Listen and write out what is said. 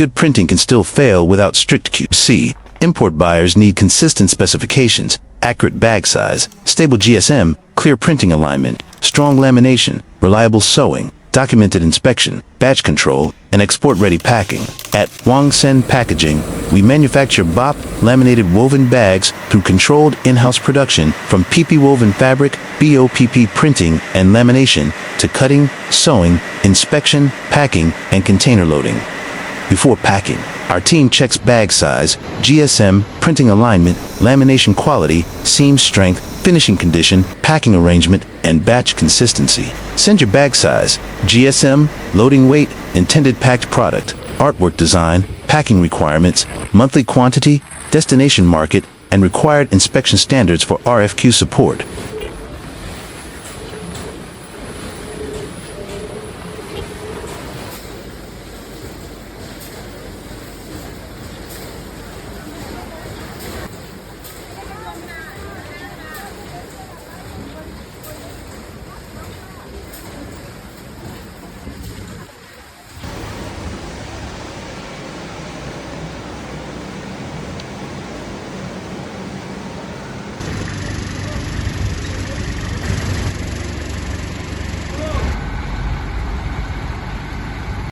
good printing can still fail without strict QC. Import buyers need consistent specifications, accurate bag size, stable GSM, clear printing alignment, strong lamination, reliable sewing, documented inspection, batch control, and export-ready packing. At Huong Packaging, we manufacture BOPP laminated woven bags through controlled in-house production, from BOPP woven fabric, BOPP printing and lamination, to cutting, sewing, inspection, packing, and container loading. Before packing, our team checks bag size, GSM, printing alignment, lamination quality, seam strength, finishing condition, packing arrangement, and batch consistency. Send your bag size, GSM, loading weight, intended packed product, artwork design, packing requirements, monthly quantity, destination market, and required inspection standards for RFQ support.